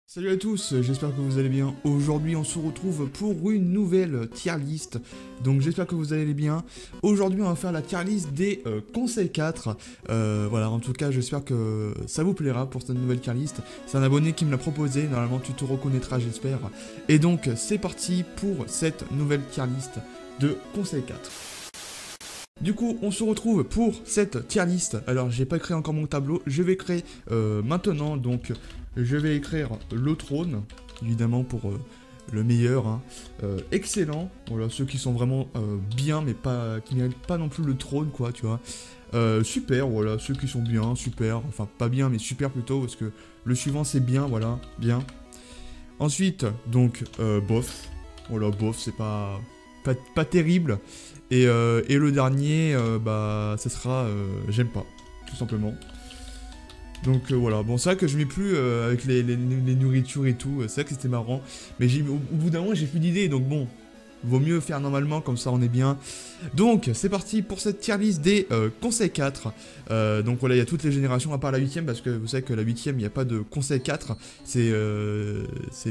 Salut à tous, j'espère que vous allez bien. Aujourd'hui on se retrouve pour une nouvelle tier list. Donc j'espère que vous allez bien. Aujourd'hui on va faire la tier list des conseils 4. Voilà, en tout cas j'espère que ça vous plaira pour cette nouvelle tier list. C'est un abonné qui me l'a proposé, normalement tu te reconnaîtras j'espère. Et donc c'est parti pour cette nouvelle tier list de conseils 4. Du coup, on se retrouve pour cette tier list. Alors, j'ai pas créé encore mon tableau, je vais créer maintenant. Donc, je vais écrire le trône, évidemment pour le meilleur. Hein. Excellent. Voilà, ceux qui sont vraiment bien, mais pas qui méritent pas non plus le trône, quoi, tu vois. Super, voilà, ceux qui sont bien, super. Enfin, pas bien, mais super plutôt, parce que le suivant c'est bien, voilà, bien. Ensuite, donc, bof. Voilà, bof, c'est pas terrible. Et le dernier, bah, ça sera j'aime pas, tout simplement. Donc voilà, bon c'est vrai que je mets plus avec les nourritures et tout, c'est vrai que c'était marrant. Mais au bout d'un moment j'ai plus d'idées, donc bon, vaut mieux faire normalement, comme ça on est bien. Donc c'est parti pour cette tier list des conseils 4. Donc voilà, il y a toutes les générations à part la 8ème, parce que vous savez que la 8ème, il n'y a pas de conseil 4. C'est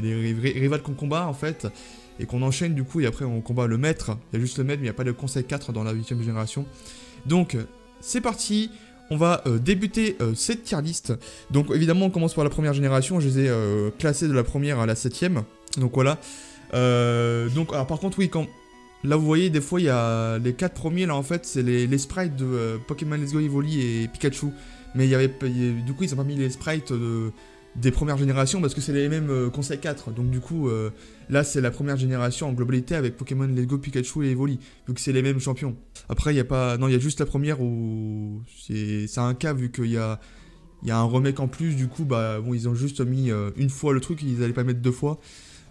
les rivales qu'on combat en fait. Et qu'on enchaîne du coup, et après on combat le maître. Il y a juste le maître, mais il n'y a pas de conseil 4 dans la 8ème génération. Donc, c'est parti. On va débuter cette tier list. Donc, évidemment, on commence par la première génération. Je les ai classés de la première à la 7ème. Donc, voilà. Donc, alors, par contre, oui, quand... Là, vous voyez, des fois, il y a les 4 premiers, là, en fait, c'est les sprites de Pokémon Let's Go Evoli et Pikachu. Mais il y avait... Du coup, ils ont pas mis les sprites des premières générations parce que c'est les mêmes conseils 4. Donc du coup, là c'est la première génération en globalité avec Pokémon Let's Go, Pikachu et Evoli, vu que c'est les mêmes champions. Après, il y a pas... Non, il y a juste la première où c'est un cas, vu qu'il y a un remake en plus, du coup, bah bon, ils ont juste mis une fois le truc, ils allaient pas mettre deux fois.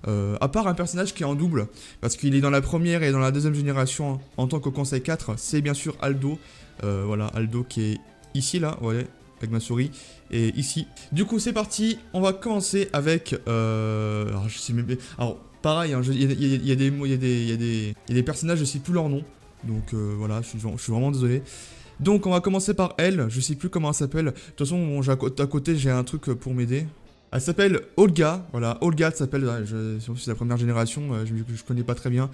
À part un personnage qui est en double, parce qu'il est dans la première et dans la deuxième génération en tant que conseil 4, c'est bien sûr Aldo. Voilà, Aldo qui est ici, là, ouais, avec ma souris, et ici. Du coup, c'est parti, on va commencer avec... alors, je sais même... Alors, pareil, hein, il y a des personnages, je sais plus leur nom, donc voilà, je suis vraiment désolé. Donc, on va commencer par elle, je sais plus comment elle s'appelle. De toute façon, bon, à côté, j'ai un truc pour m'aider. Elle s'appelle Olga, voilà, Olga s'appelle, c'est la première génération, je connais pas très bien,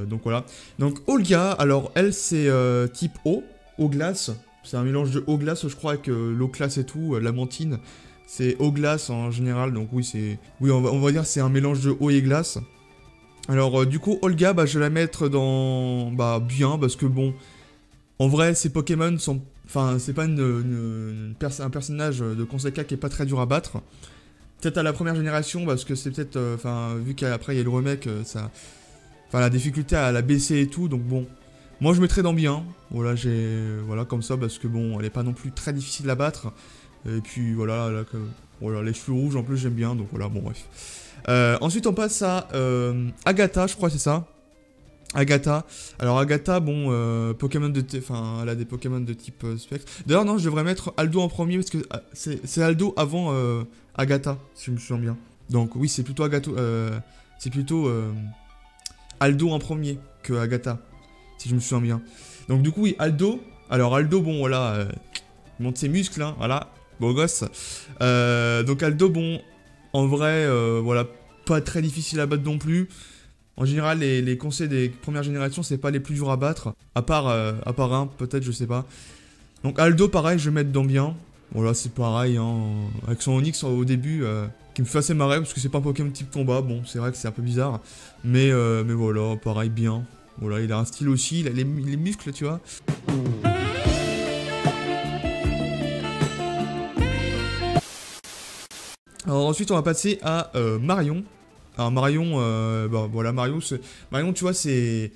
donc voilà. Donc Olga, alors elle c'est type eau glace, c'est un mélange de eau glace je crois avec l'eau classe et tout, la mentine, c'est eau glace en général, donc oui c'est, oui on va dire c'est un mélange de eau et glace. Alors du coup Olga, bah je vais la mettre dans, bah bien, parce que bon, en vrai ces Pokémon sont... Enfin, c'est pas un personnage de conseil 4 qui est pas très dur à battre. Peut-être à la première génération, parce que c'est peut-être... Enfin, vu qu'après il y a le remake, ça... Enfin, la difficulté à la baisser et tout, donc bon. Moi, je mettrais dans bien. Voilà, voilà, comme ça, parce que bon, elle est pas non plus très difficile à battre. Et puis, voilà, là, voilà les cheveux rouges, en plus, j'aime bien, donc voilà, bon, bref. Ensuite, on passe à Agatha, je crois, c'est ça. Agatha. Alors Agatha, bon, Pokémon de... Enfin, elle a des Pokémon de type spectre. D'ailleurs, non, je devrais mettre Aldo en premier, parce que c'est Aldo avant Agatha, si je me souviens bien. Donc oui, c'est plutôt Aldo en premier que Agatha, si je me souviens bien. Donc du coup, oui, Aldo. Alors Aldo, bon, voilà, il monte ses muscles, hein, voilà, beau gosse. Donc Aldo, bon, en vrai, voilà, pas très difficile à battre non plus. En général, les conseils des premières générations, c'est pas les plus durs à battre. À part un, peut-être, je sais pas. Donc Aldo, pareil, je vais mettre dans bien. Voilà, c'est pareil, hein. Avec son Onix au début, qui me fait assez marrer, parce que c'est pas un Pokémon type combat. Bon, c'est vrai que c'est un peu bizarre. Mais voilà, pareil, bien. Voilà, il a un style aussi, il a les muscles, tu vois. Alors ensuite, on va passer à Marion. Alors Marion, bah voilà, Marion, tu vois, c'est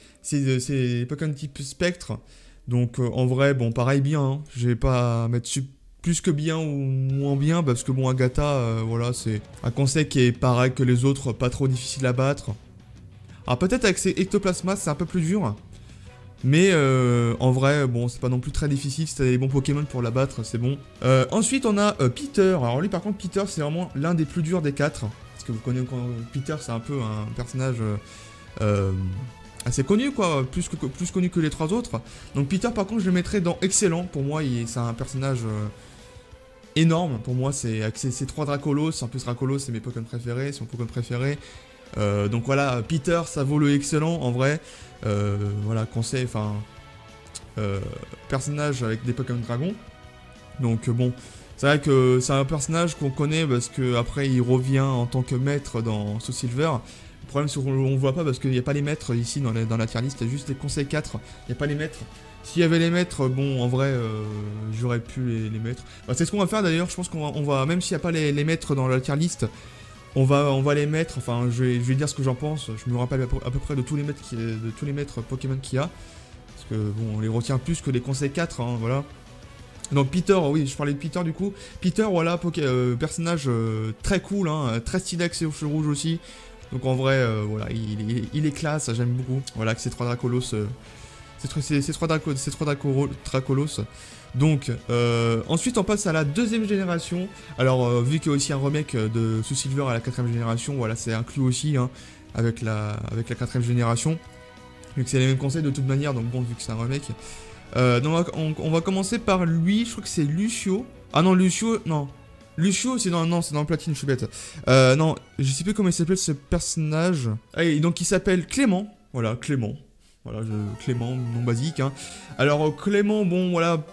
Pokémon type spectre. Donc en vrai, bon, pareil, bien, hein. Je vais pas mettre plus que bien ou moins bien, parce que bon, Agatha, voilà, c'est un conseil qui est pareil que les autres, pas trop difficile à battre. Alors peut-être avec ses ectoplasmas, c'est un peu plus dur. Mais en vrai, bon, c'est pas non plus très difficile, si t'as des bons Pokémon pour la battre, c'est bon. Ensuite, on a Peter. Alors lui, par contre, Peter, c'est vraiment l'un des plus durs des 4. Que vous connaissez, Peter, c'est un peu un personnage assez connu, quoi, plus connu que les 3 autres. Donc Peter, par contre, je le mettrais dans excellent. Pour moi, c'est un personnage énorme pour moi, c'est ces 3 Dracolos. En plus, Dracolos, c'est mes Pokémon préférés, c'est mon Pokémon préféré. Donc voilà, Peter, ça vaut le excellent en vrai. Voilà, conseil, enfin, personnage avec des Pokémon Dragon. Donc bon, c'est vrai que c'est un personnage qu'on connaît parce que après il revient en tant que maître dans Soul Silver. Le problème c'est qu'on ne voit pas parce qu'il n'y a pas les maîtres ici dans la tier list, il y a juste les conseils 4, il n'y a pas les maîtres. S'il y avait les maîtres, bon en vrai j'aurais pu les mettre. Bah, c'est ce qu'on va faire d'ailleurs, je pense qu'on va, même s'il n'y a pas les maîtres dans la tier list, on va les mettre, enfin je vais dire ce que j'en pense, je me rappelle à peu près de tous les maîtres Pokémon qu'il y a. Parce que bon, on les retient plus que les conseils 4, hein, voilà. Donc Peter, oui, je parlais de Peter du coup. Peter, voilà, personnage très cool, hein, très stylé avec ses cheveux rouges aussi. Donc en vrai, voilà, il est classe, j'aime beaucoup. Voilà, avec ces 3 Dracolos, ces trois Dracolos. Donc, ensuite on passe à la 2ème génération. Alors, vu qu'il y a aussi un remake de Soul Silver à la 4ème génération, voilà, c'est inclus aussi, hein, avec la 4ème génération. Vu que c'est les mêmes conseils de toute manière, donc bon, vu que c'est un remake. Donc on va commencer par lui, je crois que c'est Lucio. Ah non, Lucio, non. Lucio, c'est dans le platine, je suis bête. Non, je sais plus comment il s'appelle ce personnage. Ah, et donc il s'appelle Clément. Voilà, Clément. Voilà, Clément, nom basique. Hein. Alors Clément, bon, voilà,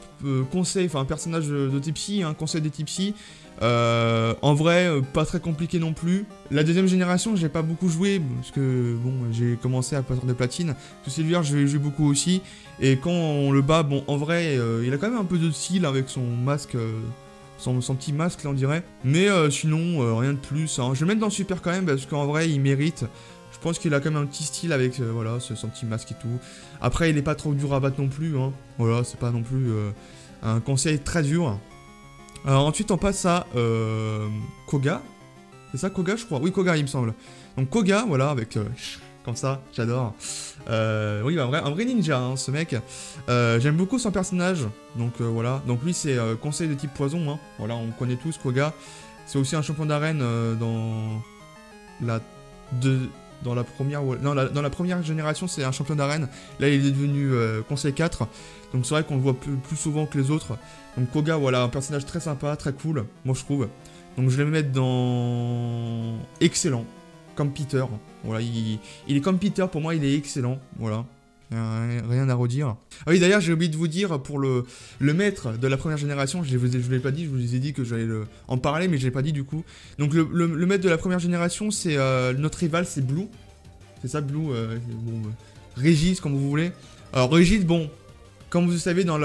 conseil, enfin un personnage de Tipsy, hein, conseil des Tipsy. En vrai, pas très compliqué non plus. La 2ème génération, j'ai pas beaucoup joué, parce que, bon, j'ai commencé à partir de platine. Soul Silver, je joue beaucoup aussi. Et quand on le bat, bon, en vrai, il a quand même un peu de style avec son masque, son petit masque, là, on dirait. Mais sinon, rien de plus. Hein. Je vais le mettre dans le super quand même, parce qu'en vrai, il mérite. Je pense qu'il a quand même un petit style avec, voilà, son petit masque et tout. Après, il est pas trop dur à battre non plus, hein. Voilà, c'est pas non plus un conseil très dur. Alors ensuite on passe à Koga. C'est ça Koga je crois? Oui Koga il me semble. Donc Koga voilà avec comme ça, j'adore. Oui un vrai ninja hein, ce mec. J'aime beaucoup son personnage. Donc voilà. Donc lui c'est conseil de type poison. Hein. Voilà on connaît tous Koga. C'est aussi un champion d'arène dans la première... Non, dans la première génération, c'est un champion d'arène. Là, il est devenu conseil 4. Donc, c'est vrai qu'on le voit plus souvent que les autres. Donc, Koga, voilà, un personnage très sympa, très cool, moi, je trouve. Donc, je vais le mettre dans... excellent, comme Peter. Voilà, il est comme Peter, pour moi, il est excellent. Voilà, rien à redire. Ah oui, d'ailleurs, j'ai oublié de vous dire, pour le maître de la première génération, je ne vous l'ai pas dit, je vous ai dit que j'allais en parler, mais je ne l'ai pas dit du coup. Donc, le maître de la première génération, c'est notre rival, c'est Blue. C'est ça, Blue, bon, Régis, comme vous voulez. Alors, Régis, bon, comme vous le savez, dans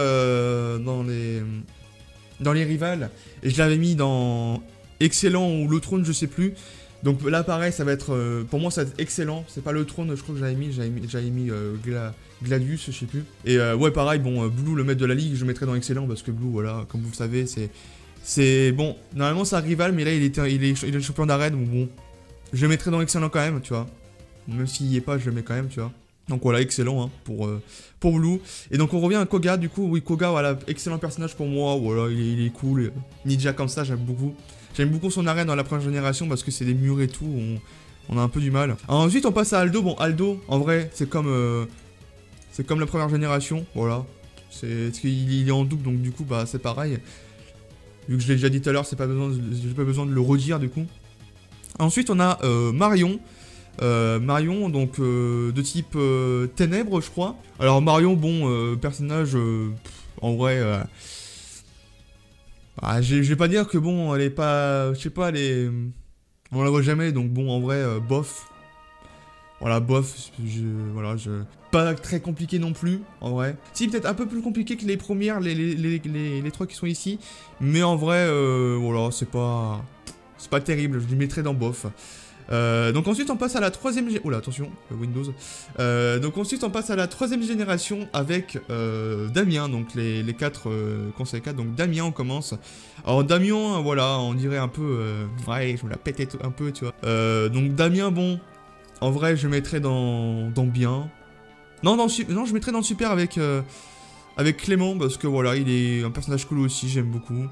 les rivales, et je l'avais mis dans excellent ou le trône, je sais plus. Donc là, pareil, ça va être, pour moi, ça va être excellent. C'est pas le trône, je crois que j'avais mis Gladius, je sais plus. Et ouais, pareil, bon, Blue, le maître de la ligue, je le mettrais dans excellent parce que Blue, voilà, comme vous le savez, c'est bon. Normalement, c'est un rival, mais là, il est champion d'arène, donc bon, je le mettrais dans excellent quand même, tu vois. Même s'il y est pas, je le mets quand même, tu vois. Donc voilà, excellent hein, pour Blue. Et donc on revient à Koga, du coup, oui, Koga, voilà, excellent personnage pour moi, voilà, il est cool. Ninja comme ça, j'aime beaucoup. J'aime beaucoup son arène dans la première génération parce que c'est des murs et tout, on a un peu du mal. Alors, ensuite, on passe à Aldo. Bon, Aldo, en vrai, c'est comme la première génération, voilà. Parce qu'il est en double, donc du coup, bah, c'est pareil. Vu que je l'ai déjà dit tout à l'heure, j'ai pas besoin de le redire, du coup. Ensuite, on a Marion. Marion, donc de type ténèbres, je crois. Alors Marion, bon, personnage, en vrai, je vais pas dire que bon, elle est pas, je sais pas, on la voit jamais, donc bon, en vrai, bof. Voilà, bof, pas très compliqué non plus, en vrai. Si, peut-être un peu plus compliqué que les premières, les 3 qui sont ici, mais en vrai, voilà, c'est pas terrible, je les mettrais dans bof. Donc ensuite on passe à la 3ème génération. Oula attention, Windows. Donc ensuite on passe à la 3ème génération avec Damien, donc les 4 conseils 4. Donc Damien on commence. Alors Damien, voilà, on dirait un peu... ouais, je me la pétais un peu, tu vois. Donc Damien, bon, en vrai je mettrais dans bien. Non, je mettrais dans le super avec Clément, parce que voilà, il est un personnage cool aussi, j'aime beaucoup.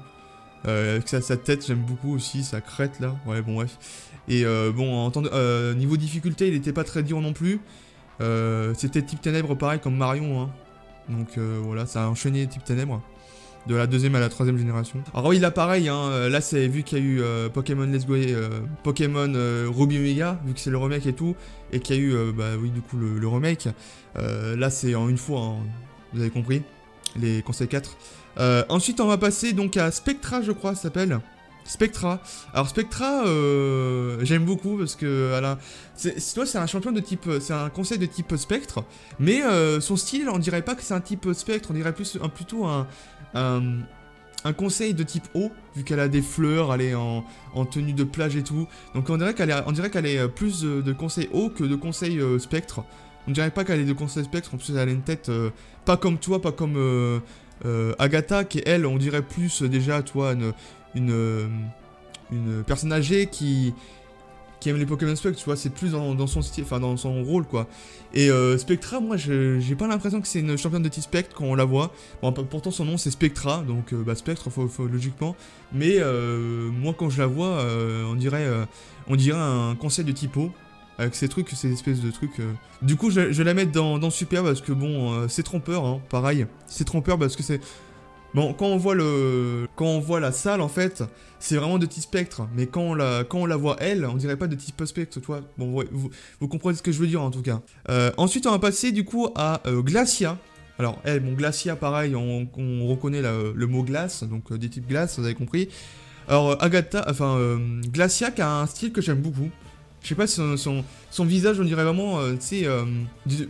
Avec sa tête, j'aime beaucoup aussi, sa crête là. Ouais, bon, bref. Et bon, niveau difficulté, il était pas très dur non plus. C'était type ténèbres, pareil comme Marion. Hein. Donc voilà, ça a enchaîné type ténèbres. de la deuxième à la troisième génération. Alors oui, là pareil, hein, là c'est vu qu'il y a eu Pokémon Let's Go, Pokémon Ruby Omega, vu que c'est le remake et tout, et qu'il y a eu, bah oui, du coup, le remake. Là c'est en une fois, hein, vous avez compris, les conseils 4. Ensuite, on va passer donc à Spectra, je crois, ça s'appelle. Spectra. Alors Spectra, j'aime beaucoup parce que c'est un champion de type, c'est un conseil de type Spectre, mais son style, on dirait pas que c'est un type Spectre, on dirait plutôt un conseil de type eau, vu qu'elle a des fleurs, elle est en tenue de plage et tout. Donc on dirait qu'elle est plus de conseil eau que de conseil Spectre. On dirait pas qu'elle est de conseil Spectre, en plus elle a une tête pas comme toi, pas comme Agatha, qui elle, on dirait plus déjà, toi, une personne âgée qui aime les Pokémon Spectre, tu vois, c'est plus dans son style, enfin dans son rôle, quoi. Et Spectra, moi, j'ai pas l'impression que c'est une championne de type Spectre quand on la voit. Bon, pourtant son nom c'est Spectra, donc bah, Spectre, faut logiquement. Mais moi, quand je la vois, on dirait un conseil de type eau, avec ces trucs, ces espèces de trucs. Du coup, je vais la mettre dans Super, parce que bon, c'est trompeur, hein, pareil. C'est trompeur parce que c'est... Bon, quand on voit la salle, en fait, c'est vraiment de type Spectre. Mais quand on la voit, elle, on dirait pas de type Spectre, tu vois. Bon, ouais, vous comprenez ce que je veux dire, en tout cas. Ensuite, on va passer, du coup, à Glacia. Alors, elle, bon, Glacia, pareil, on reconnaît le mot glace, donc des types glace, vous avez compris. Alors, Glacia qui a un style que j'aime beaucoup. Je sais pas, son visage, on dirait vraiment, tu sais,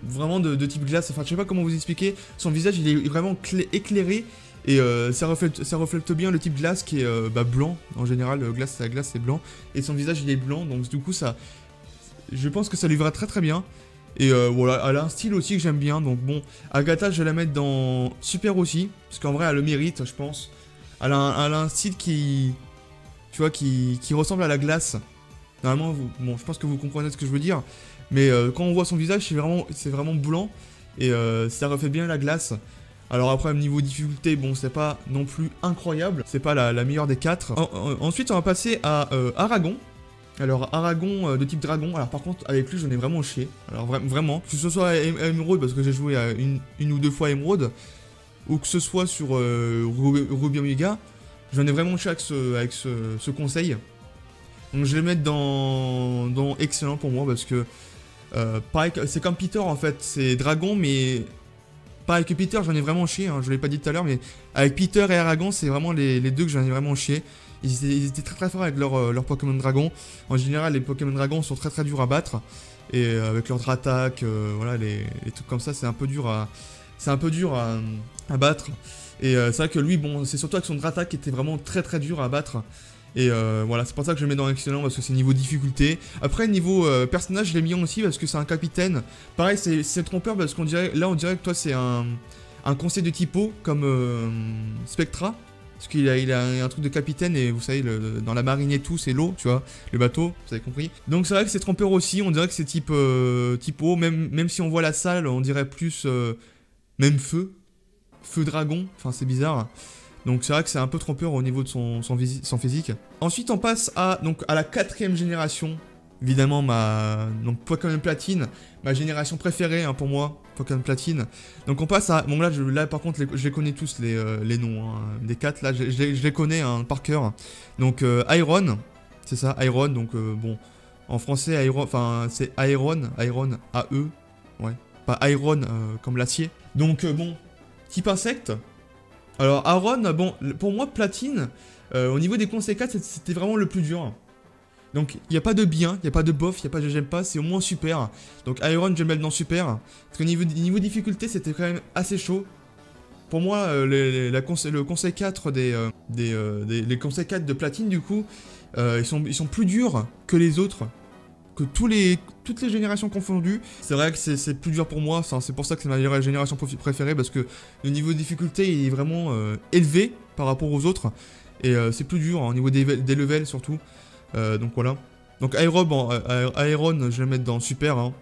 vraiment de type glace. Enfin, je sais pas comment vous expliquer. Son visage, il est vraiment éclairé. Et ça reflète bien le type glace qui est blanc. En général, la glace c'est blanc. Et son visage il est blanc. Donc du coup, je pense que ça lui va très très bien. Et voilà, elle a un style aussi que j'aime bien. Donc bon, Agatha, je vais la mettre dans Super aussi. Parce qu'en vrai, elle le mérite, je pense. Elle a un style qui ressemble à la glace. Normalement, bon, je pense que vous comprenez ce que je veux dire. Mais quand on voit son visage, c'est vraiment blanc. Et ça reflète bien la glace. Alors après, niveau difficulté, bon, c'est pas non plus incroyable. C'est pas la meilleure des 4. Ensuite, on va passer à Aragon. Alors, Aragon de type dragon. Alors par contre, avec lui, j'en ai vraiment chié. Alors vraiment. Que ce soit à Emerald, parce que j'ai joué à une ou deux fois à Emerald. Ou que ce soit sur Ruby Omega. J'en ai vraiment chié avec ce conseil. Donc je vais le mettre dans excellent pour moi. Parce que, pareil, c'est comme Peter en fait. C'est dragon, mais... Pareil que Peter, j'en ai vraiment chié, hein, je l'ai pas dit tout à l'heure, mais avec Peter et Aragon, c'est vraiment les deux que j'en ai vraiment chié. Ils étaient très très forts avec leur Pokémon Dragon. En général, les Pokémon Dragon sont très très durs à battre. Et avec leur attaque, voilà, les trucs comme ça, c'est un peu dur à battre. Et c'est vrai que lui, bon, c'est surtout avec son attaque qui était vraiment très très dur à battre. Et voilà, c'est pour ça que je le mets dans excellent, parce que c'est niveau difficulté. Après, niveau personnage, je l'ai mis aussi parce que c'est un capitaine. Pareil, c'est trompeur parce qu'on dirait, là on dirait que toi c'est un conseil de typo comme Spectra. Parce qu'il a un truc de capitaine et vous savez, dans la marine et tout, c'est l'eau, tu vois, le bateau, vous avez compris. Donc c'est vrai que c'est trompeur aussi, on dirait que c'est type eau, même si on voit la salle, on dirait plus même feu dragon, enfin c'est bizarre. Donc c'est vrai que c'est un peu trompeur au niveau de son physique. Ensuite on passe à la 4ème génération. Évidemment donc Pokémon Platine, ma génération préférée hein, pour moi, Pokémon Platine. Donc on passe à... Bon là par contre je les connais tous les noms, hein, des 4 là je les connais hein, par cœur. Donc Iron, c'est ça, Iron, donc bon, en français Iron, enfin c'est Iron, A-E, ouais, pas Iron comme l'acier. Donc bon, type insecte. Alors Aaron, bon, pour moi Platine, au niveau des conseils 4, c'était vraiment le plus dur. Donc il n'y a pas de bien, il n'y a pas de bof, il n'y a pas de j'aime pas, c'est au moins super. Donc Iron, je vais le mettre dans super. Parce que niveau difficulté, c'était quand même assez chaud. Pour moi, le conseil 4 les conseils 4 de Platine, du coup, ils sont plus durs que les autres. Que toutes les générations confondues. C'est vrai que c'est plus dur pour moi, c'est pour ça que c'est ma génération préférée, parce que le niveau de difficulté il est vraiment élevé par rapport aux autres, et c'est plus dur, hein, au niveau des levels surtout, donc voilà. Donc Iron, je vais le mettre dans super. Hein.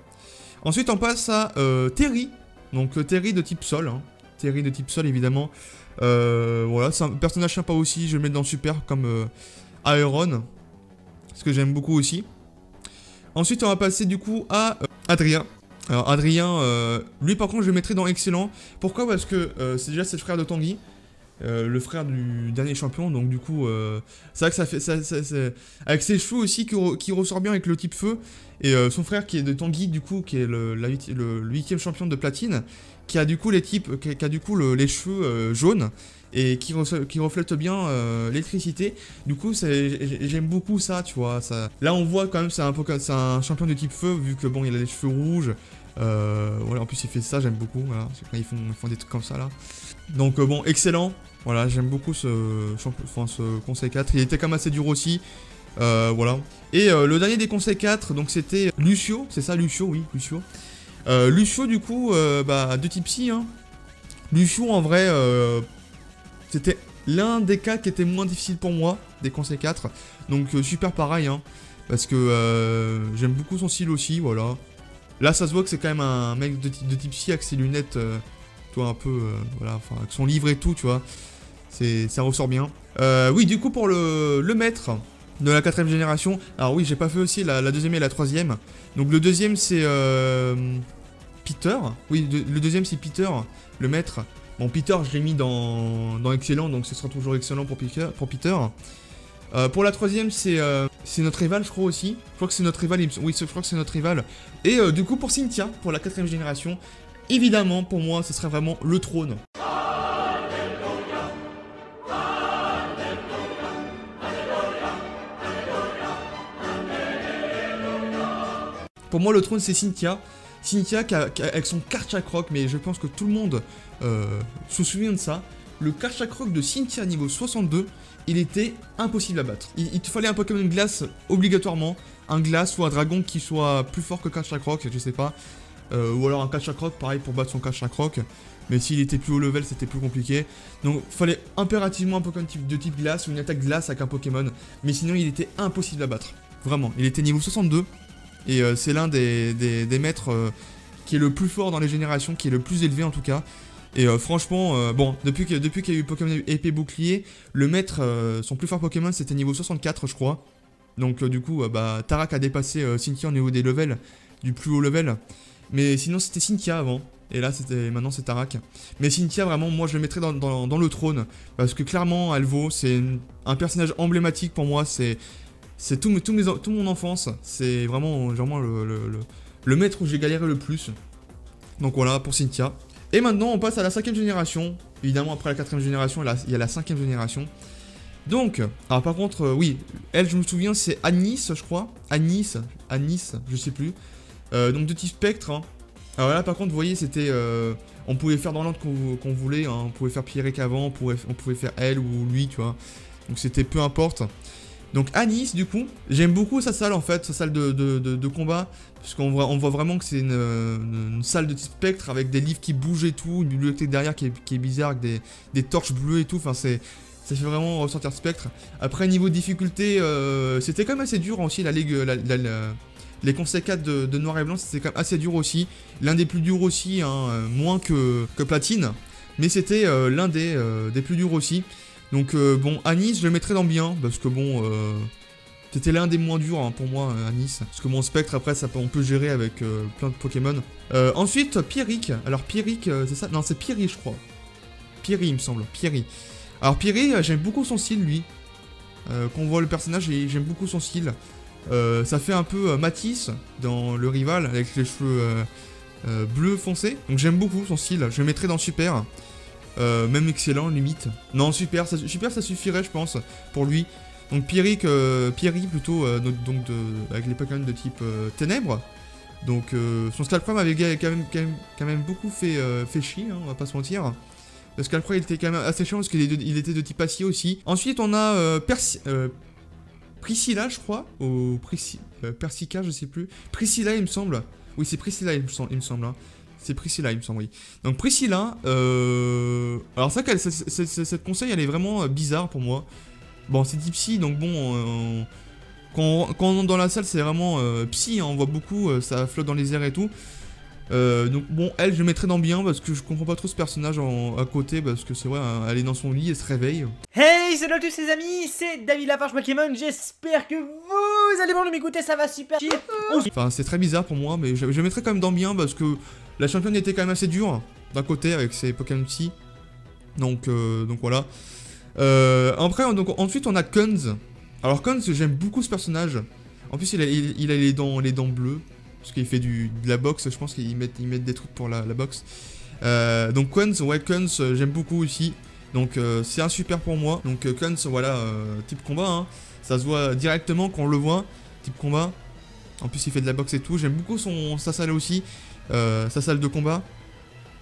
Ensuite on passe à Terry, donc Terry de type sol, hein. Terry de type sol évidemment, voilà, c'est un personnage sympa aussi, je vais le mettre dans super comme Iron, ce que j'aime beaucoup aussi. Ensuite, on va passer du coup à Adrien. Alors, Adrien, lui par contre, je le mettrai dans excellent. Pourquoi? Parce que c'est déjà le frère de Tanguy. le frère du dernier champion, donc du coup, c'est vrai que ça fait, avec ses cheveux aussi qui ressort bien avec le type feu, et son frère qui est de Tanguy, du coup, qui est le 8ème champion de platine, qui a du coup les les cheveux jaunes, et qui reflète bien l'électricité. Du coup, j'aime beaucoup ça, tu vois. Ça... Là, on voit quand même, c'est un champion de type feu, vu que bon, il a les cheveux rouges. Voilà, en plus, il fait ça, j'aime beaucoup. Voilà, quand ils font des trucs comme ça là. Donc, bon, excellent. Voilà, j'aime beaucoup ce conseil 4. Il était quand même assez dur aussi. Voilà. Et le dernier des conseils 4, donc c'était Lucio, c'est ça, Lucio, oui, Lucio. Lucio, du coup, de type psy, hein. Lucio, en vrai, c'était l'un des cas qui était moins difficile pour moi, des conseils 4. Donc super pareil, hein, parce que j'aime beaucoup son style aussi, voilà. Là ça se voit que c'est quand même un mec de type psy avec ses lunettes, toi un peu, voilà, enfin avec son livre et tout, tu vois. Ça ressort bien. Oui, du coup pour le maître de la 4ème génération, alors oui j'ai pas fait aussi la 2ème et la 3ème. Donc le deuxième c'est Peter, oui le deuxième c'est Peter, le maître. Bon, Peter, je l'ai mis dans excellent, donc ce sera toujours excellent pour Peter. Pour la 3ème, c'est notre rival, je crois aussi. Je crois que c'est notre rival, oui, je crois que c'est notre rival. Et du coup, pour Cynthia, pour la 4ème génération, évidemment, pour moi, ce serait vraiment le trône. Pour moi, le trône, c'est Cynthia. Cynthia avec son Karchak-Rock, mais je pense que tout le monde se souvient de ça. Le Karchak-Rock de Cynthia niveau 62, il était impossible à battre. Il te fallait un Pokémon glace obligatoirement, un glace ou un dragon qui soit plus fort que Karchak-Rock, je sais pas. Ou alors un Karchak-Rock, pareil pour battre son Karchak-Rock. Mais s'il était plus haut level, c'était plus compliqué. Donc il fallait impérativement un Pokémon de type glace ou une attaque glace avec un Pokémon. Mais sinon, il était impossible à battre. Vraiment, il était niveau 62. Et c'est l'un des maîtres qui est le plus fort dans les générations, qui est le plus élevé en tout cas. Et franchement, bon, depuis qu'il y a eu Pokémon épée bouclier, le maître, son plus fort Pokémon c'était niveau 64 je crois. Donc du coup, Tarak a dépassé Cynthia au niveau des levels, du plus haut level. Mais sinon c'était Cynthia avant. Et là maintenant c'est Tarak. Mais Cynthia vraiment, moi je le mettrais dans le trône. Parce que clairement, elle vaut, c'est un personnage emblématique pour moi, c'est tout mon enfance, c'est vraiment le maître où j'ai galéré le plus. Donc voilà, pour Cynthia. Et maintenant, on passe à la 5ème génération. Évidemment, après la 4ème génération, il y a la 5ème génération. Donc, alors par contre, oui, elle, je me souviens, c'est Anis, je crois. Anis, je sais plus. Donc de type spectre. Hein. Alors là, par contre, vous voyez, c'était... on pouvait faire dans l'ordre qu'on voulait. Hein. On pouvait faire Pierrick avant, on pouvait faire elle ou lui, tu vois. Donc c'était peu importe. Donc Anis, du coup, j'aime beaucoup sa salle en fait, sa salle de combat, parce qu'on voit vraiment que c'est une salle de type spectre avec des livres qui bougent et tout, une bibliothèque derrière qui est bizarre avec des torches bleues et tout, enfin ça fait vraiment ressentir spectre. Après niveau de difficulté, c'était quand même assez dur aussi, les conseils 4 de Noir et Blanc, c'était quand même assez dur aussi, l'un des plus durs aussi, hein, moins que Platine, mais c'était l'un des plus durs aussi. Donc bon, Anis, je le mettrais dans bien, parce que bon, c'était l'un des moins durs hein, pour moi, Anis. Parce que mon spectre, après, on peut gérer avec plein de Pokémon. Ensuite, Pierrick. Alors Pierrick, c'est ça? Non, c'est Pierry, je crois. Pierry, il me semble. Pierry. Alors Pierry, j'aime beaucoup son style, lui. Quand on voit le personnage, j'aime beaucoup son style. Ça fait un peu Matisse dans le rival, avec les cheveux bleus foncés. Donc j'aime beaucoup son style, je le mettrais dans Super. Même excellent, limite. Non, super, ça suffirait, je pense, pour lui. Donc Pierry plutôt, avec les Pokémon de type Ténèbres. Donc son Scalpram avait quand même beaucoup fait chier, hein, on va pas se mentir. Le Scalpram il était quand même assez chiant parce qu'il était de type acier aussi. Ensuite on a Priscilla, je crois, ou Persica, je sais plus. Priscilla, il me semble. Oui, c'est Priscilla, il me semble. Hein. C'est Priscilla, il me semble, oui. Donc Priscilla, alors ça, cette conseil, elle est vraiment bizarre pour moi. Bon, c'est dit psy, donc bon, quand on entre dans la salle, c'est vraiment psy, hein, on voit beaucoup, ça flotte dans les airs et tout. Donc bon, elle, je le mettrais dans bien, parce que je comprends pas trop ce personnage à côté, parce que c'est vrai, elle est dans son lit, elle se réveille. Hey, salut à tous les amis, c'est David Lafarge Pokémon, j'espère que vous allez bien m'écouter, ça va super. Enfin, c'est très bizarre pour moi, mais je le mettrais quand même dans bien, parce que la championne était quand même assez dure, d'un côté, avec ses Pokémon psy. Donc voilà. Après, donc, ensuite, on a Kunz. Alors, Kunz, j'aime beaucoup ce personnage. En plus, il a les dents bleues. Parce qu'il fait de la boxe. Je pense qu'ils mettent des trucs pour la boxe. Donc, Kunz, ouais, Kunz, j'aime beaucoup aussi. Donc, c'est un super pour moi. Donc, Kunz, voilà, type combat. Hein. Ça se voit directement quand on le voit. Type combat. En plus, il fait de la boxe et tout. J'aime beaucoup sa salle aussi. Sa salle de combat.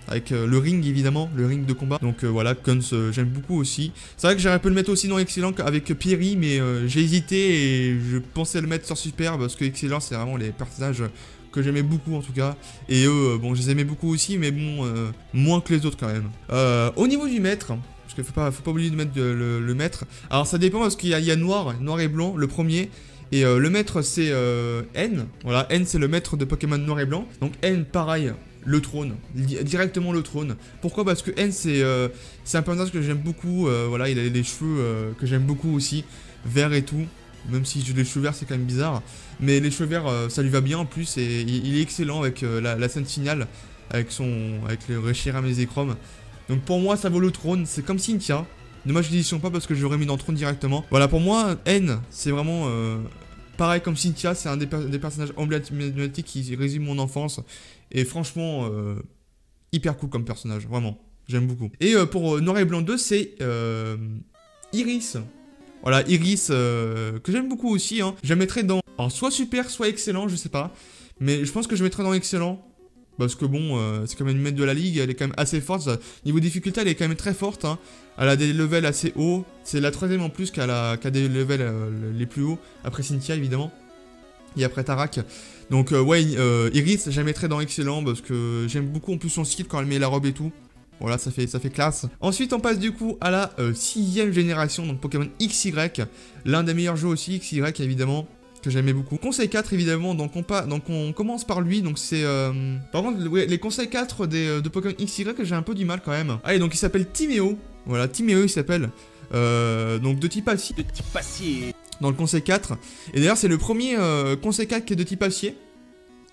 Avec le ring évidemment, le ring de combat. Donc voilà, Kunz j'aime beaucoup aussi. C'est vrai que j'aurais pu le mettre aussi dans Excellent avec Pierry, mais j'ai hésité et je pensais le mettre sur Super parce que Excellent c'est vraiment les personnages que j'aimais beaucoup en tout cas. Et eux, bon je les aimais beaucoup aussi, mais bon, moins que les autres quand même. Au niveau du maître, parce qu'il faut pas oublier de mettre le maître. Alors ça dépend parce qu'il y a noir et blanc, le premier. Et le maître c'est N. Voilà, N c'est le maître de Pokémon noir et blanc. Donc N pareil. Le trône, directement le trône. Pourquoi? Parce que N c'est un personnage que j'aime beaucoup, voilà, il a les cheveux que j'aime beaucoup aussi, verts et tout, même si les cheveux verts c'est quand même bizarre, mais les cheveux verts ça lui va bien en plus, et il est excellent avec la scène finale, avec le Reshiram et Zekrom. Donc pour moi ça vaut le trône, c'est comme Cynthia, dommage qu'ils y sont pas parce que j'aurais mis dans le trône directement. Voilà, pour moi N c'est vraiment... pareil comme Cynthia, c'est un des personnages emblématiques qui résume mon enfance. Et franchement, hyper cool comme personnage, vraiment. J'aime beaucoup. Et pour Noir et Blanc 2, c'est Iris. Voilà, Iris, que j'aime beaucoup aussi. Hein. Je la mettrais dans alors, soit super, soit excellent, je sais pas. Mais je pense que je mettrais dans excellent. Parce que bon, c'est quand même une maître de la ligue, elle est quand même assez forte. Niveau difficulté, elle est quand même très forte. Hein. Elle a des levels assez hauts. C'est la troisième en plus qui a des levels les plus hauts. Après Cynthia, évidemment. Et après Tarak. Donc ouais, Iris, je la mettrais dans excellent parce que j'aime beaucoup en plus son style quand elle met la robe et tout. Voilà, ça fait classe. Ensuite, on passe du coup à la 6ème génération, donc Pokémon XY. L'un des meilleurs jeux aussi, XY évidemment, que j'aimais beaucoup. Conseil 4 évidemment, donc on commence par lui. Donc c'est... Par contre, les conseils 4 de Pokémon XY, j'ai un peu du mal quand même. Allez, donc il s'appelle Timéo. Voilà, Timéo il s'appelle. Donc de type acier. Dans le conseil 4. Et d'ailleurs, c'est le premier conseil 4 qui est de type acier.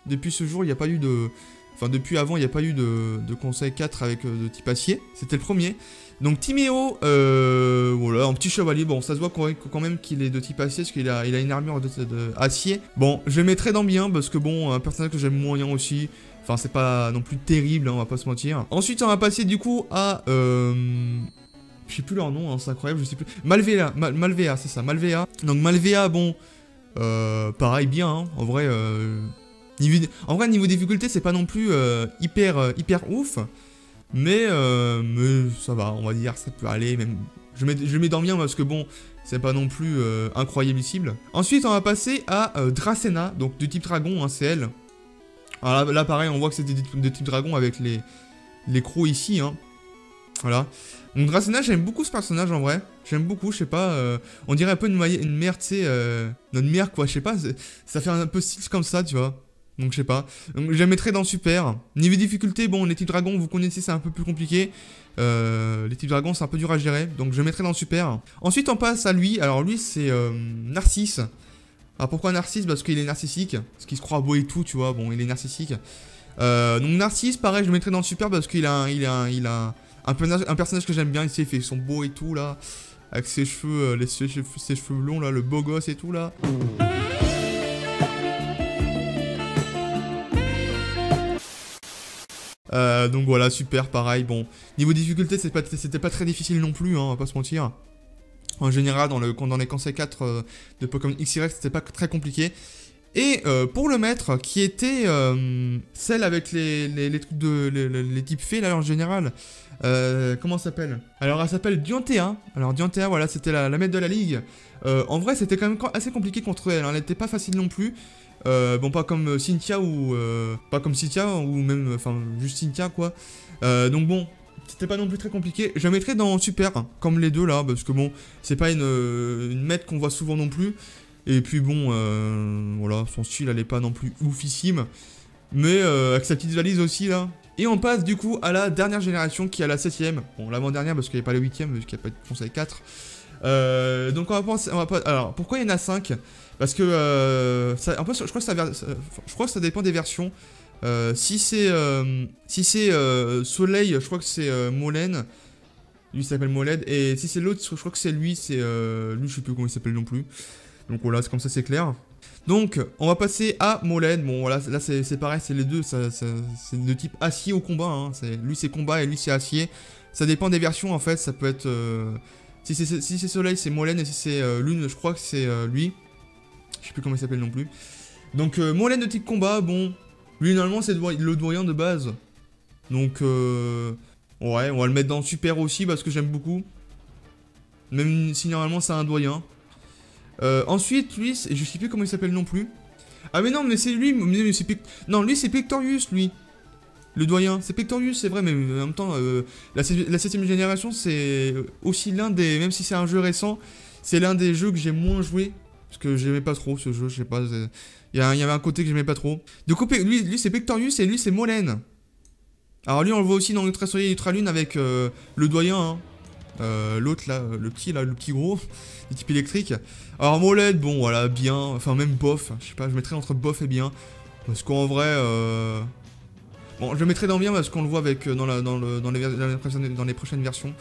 Depuis ce jour, il n'y a pas eu de... Enfin, depuis avant, il n'y a pas eu de conseil 4 avec de type acier. C'était le premier. Donc, Timéo, voilà, un petit chevalier. Bon, ça se voit quand même qu'il est de type acier, parce qu'il a une armure de acier. Bon, je le mettrai dans bien, parce que bon, un personnage que j'aime moyen aussi. Enfin, c'est pas non plus terrible, hein, on va pas se mentir. Ensuite, on va passer du coup à... Je sais plus leur nom, hein, c'est incroyable, je sais plus. Malvéa, Malvéa, c'est ça, Malvéa. Donc Malvéa, bon, pareil, bien, hein, en vrai, niveau difficulté, c'est pas non plus hyper ouf, mais ça va, on va dire, ça peut aller, même, je mets dans bien parce que bon, c'est pas non plus incroyable. Ensuite, on va passer à Dracena, donc de type dragon, hein, c'est elle. Alors là, pareil, on voit que c'est de type dragon avec les crocs ici, hein. Voilà. Donc Dracena, j'aime beaucoup ce personnage en vrai. J'aime beaucoup, je sais pas. On dirait un peu une mère, tu sais. Notre mère, quoi, je sais pas. Ça fait un peu style comme ça, tu vois. Donc je sais pas. Donc je la mettrais dans super. Niveau difficulté, bon, les types dragons, vous connaissez, c'est un peu plus compliqué. Les types dragons, c'est un peu dur à gérer. Donc je le mettrais dans super. Ensuite, on passe à lui. Alors lui, c'est Narcisse. Alors pourquoi Narcisse? Parce qu'il est narcissique. Parce qu'il se croit beau et tout, tu vois. Bon, il est narcissique. Donc Narcisse, pareil, je le mettrais dans super parce qu'il a un personnage que j'aime bien, ici, il fait son beau et tout là, avec ses cheveux, ses cheveux longs là, le beau gosse et tout là. Donc voilà, super, pareil, bon. Niveau difficulté, c'était pas très difficile non plus, hein, on va pas se mentir. En général, dans les conseils 4 de Pokémon XY, c'était pas très compliqué. Et pour le maître, qui était celle avec les trucs les types fées là en général. Comment ça s'appelle? Alors elle s'appelle Diantea. Alors Diantea, voilà, c'était la maître de la ligue. En vrai, c'était quand même assez compliqué contre elle. Elle n'était pas facile non plus. Bon, pas comme Cynthia ou même, enfin, juste Cynthia quoi. Donc bon, c'était pas non plus très compliqué. Je la mettrais dans super, hein, comme les deux là, parce que bon, c'est pas une maître qu'on voit souvent non plus. Et puis bon, voilà, son style, elle est pas non plus oufissime. Mais avec sa petite valise aussi là. Et on passe du coup à la dernière génération qui est à la 7ème. Bon, l'avant-dernière parce qu'il n'y a pas la 8ème, parce qu'il n'y a pas de conseil 4. Donc on va pas. Alors, pourquoi il y en a 5? Parce que en fait, je crois que ça dépend des versions. Si c'est Soleil, je crois que c'est Molène. Lui, il s'appelle Moled. Et si c'est l'autre, je crois que c'est lui. C'est lui, je sais plus comment il s'appelle non plus. Donc voilà, c'est comme ça, c'est clair. Donc, on va passer à Moled. Bon, voilà, là, c'est pareil, c'est les deux. C'est de type acier au combat. Hein. Lui, c'est combat et lui, c'est acier. Ça dépend des versions, en fait. Ça peut être... Si c'est soleil, c'est Moled. Et si c'est lune, je crois que c'est lui. Je sais plus comment il s'appelle non plus. Donc, Moled de type combat, bon... Lui, normalement, c'est le doyen de base. Donc, ouais, on va le mettre dans super aussi parce que j'aime beaucoup. Même si normalement, c'est un doyen. Ensuite, lui, je sais plus comment il s'appelle non plus. Ah mais non, mais c'est lui, non, lui c'est Pictorius, lui. Le doyen, c'est Pictorius, c'est vrai, mais en même temps, la 7ème génération, c'est aussi l'un des, même si c'est un jeu récent, c'est l'un des jeux que j'ai moins joué. Parce que j'aimais pas trop ce jeu, je sais pas, il y avait un côté que j'aimais pas trop. Du coup, lui c'est Pictorius et lui c'est Molen. Alors lui on le voit aussi dans Ultra Soleil et Ultra Lune avec le doyen, hein. L'autre là, le petit gros, le type électrique. Alors Moled, bon voilà, bien, enfin même bof, je sais pas, je mettrais entre bof et bien. Parce qu'en vrai, bon, je le mettrais dans bien parce qu'on le voit avec dans les prochaines versions.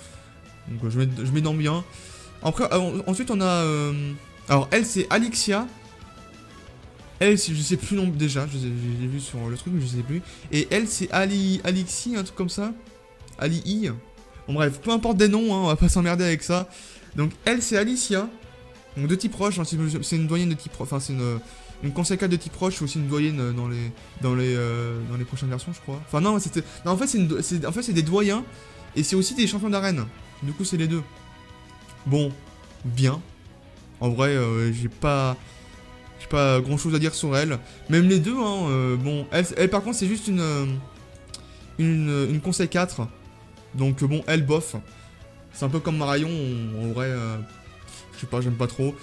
Donc je mets dans bien. Après, ensuite on a, alors elle c'est Alixia. Elle, je sais plus non déjà, j'ai vu sur le truc mais je sais plus. Et elle c'est Alixi, un truc comme ça. Ali. Bon bref, peu importe des noms, hein, on va pas s'emmerder avec ça. Donc elle c'est Alicia. Donc de type roche, hein, c'est une doyenne de type roche. Enfin c'est une conseil 4 de type roche, c'est aussi une doyenne dans les prochaines versions je crois. Enfin non, en fait c'est des doyens. Et c'est aussi des champions d'arène. Du coup c'est les deux. Bon, bien. En vrai j'ai pas grand chose à dire sur elle. Même les deux, hein, bon, elle par contre c'est juste une conseil 4. Donc bon, elle bof. C'est un peu comme Marion, en vrai, je sais pas, j'aime pas trop.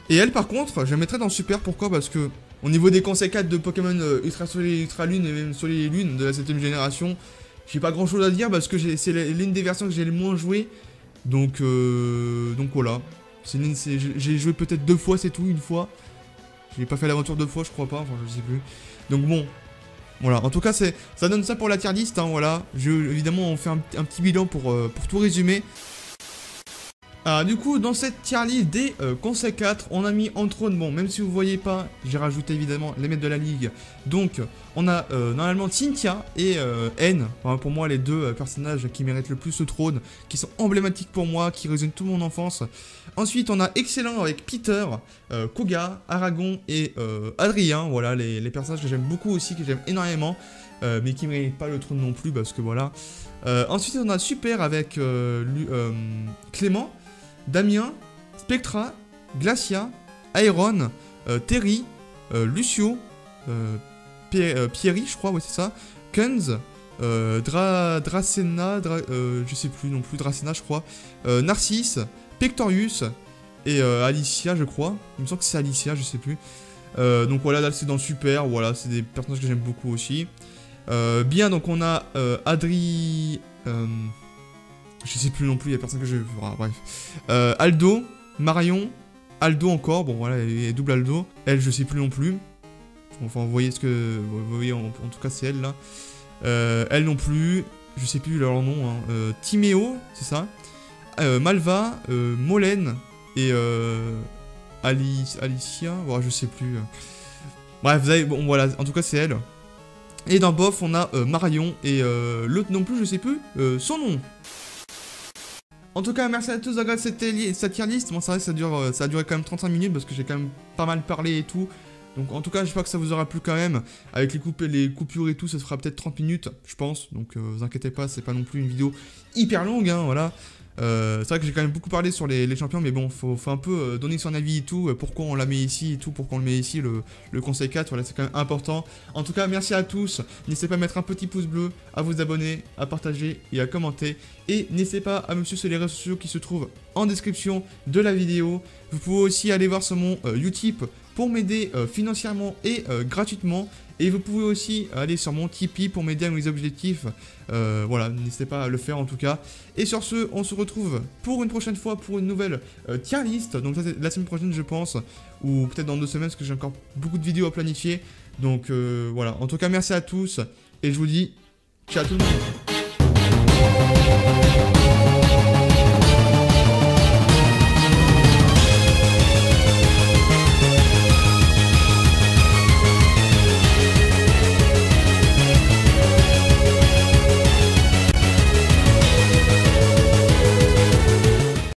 Et elle par contre, je la mettrais dans super, pourquoi? Parce que au niveau des conseils 4 de Pokémon Ultra Soleil, Ultra Lune et même Soleil et Lune de la 7ème génération, j'ai pas grand chose à dire parce que c'est l'une des versions que j'ai le moins joué. Donc voilà. J'ai joué peut-être 2 fois, c'est tout, une fois. J'ai pas fait l'aventure 2 fois, je crois pas, enfin je sais plus. Donc bon, voilà. En tout cas, ça donne ça pour la tier list, hein, voilà. Évidemment, on fait un petit bilan pour tout résumer. Alors du coup, dans cette tier list des conseils 4, on a mis en trône, bon, même si vous voyez pas, j'ai rajouté évidemment les maîtres de la ligue. Donc, on a normalement Cynthia et N, enfin, pour moi les deux personnages qui méritent le plus ce trône, qui sont emblématiques pour moi, qui résument toute mon enfance. Ensuite, on a Excellent avec Peter, Koga, Aragon et Adrien, voilà, les personnages que j'aime beaucoup aussi, que j'aime énormément, mais qui méritent pas le trône non plus, parce que voilà. Ensuite, on a Super avec Clément, Damien, Spectra, Glacia, Aeron, Terry, Lucio, Pierry, je crois, ouais c'est ça, Kunz, Dracena, je sais plus non plus, Dracena je crois, Narcisse, Pictorius et Alicia je crois, il me semble que c'est Alicia, je sais plus. Donc voilà, là c'est dans le super, voilà, c'est des personnages que j'aime beaucoup aussi. Bien, donc on a Adri... je sais plus non plus, il y a personne que je... Ah, bref. Aldo, Marion, Aldo encore, bon voilà, et double Aldo. Elle, je sais plus non plus. Enfin, vous voyez ce que... Vous voyez, en tout cas, c'est elle, là. Elle non plus, je sais plus leur nom, hein. Timéo, c'est ça. Malva, Molène et Alicia, bon, je sais plus. Bref, vous avez... Bon, voilà, en tout cas, c'est elle. Et dans Bof, on a Marion et l'autre non plus, je sais plus son nom. En tout cas, merci à tous d'avoir regardé cette tier list. Bon, c'est vrai que ça a duré quand même 35 minutes parce que j'ai quand même pas mal parlé et tout. Donc, en tout cas, j'espère que ça vous aura plu quand même. Avec les coupures et tout, ça fera peut-être 30 minutes, je pense. Donc, vous inquiétez pas, c'est pas non plus une vidéo hyper longue, hein, voilà. C'est vrai que j'ai quand même beaucoup parlé sur les champions, mais bon, faut un peu donner son avis et tout, pourquoi on la met ici et tout, pourquoi on le met ici, le conseil 4, voilà, c'est quand même important. En tout cas, merci à tous, n'hésitez pas à mettre un petit pouce bleu, à vous abonner, à partager et à commenter, et n'hésitez pas à me suivre sur les réseaux sociaux qui se trouvent en description de la vidéo. Vous pouvez aussi aller voir sur mon Utip pour m'aider financièrement et gratuitement. Et vous pouvez aussi aller sur mon Tipeee pour m'aider à mes objectifs. Voilà, n'hésitez pas à le faire en tout cas. Et sur ce, on se retrouve pour une prochaine fois pour une nouvelle tier list. Donc ça, c'est la semaine prochaine, je pense. Ou peut-être dans 2 semaines, parce que j'ai encore beaucoup de vidéos à planifier. Donc voilà, en tout cas, merci à tous. Et je vous dis, ciao tout le monde.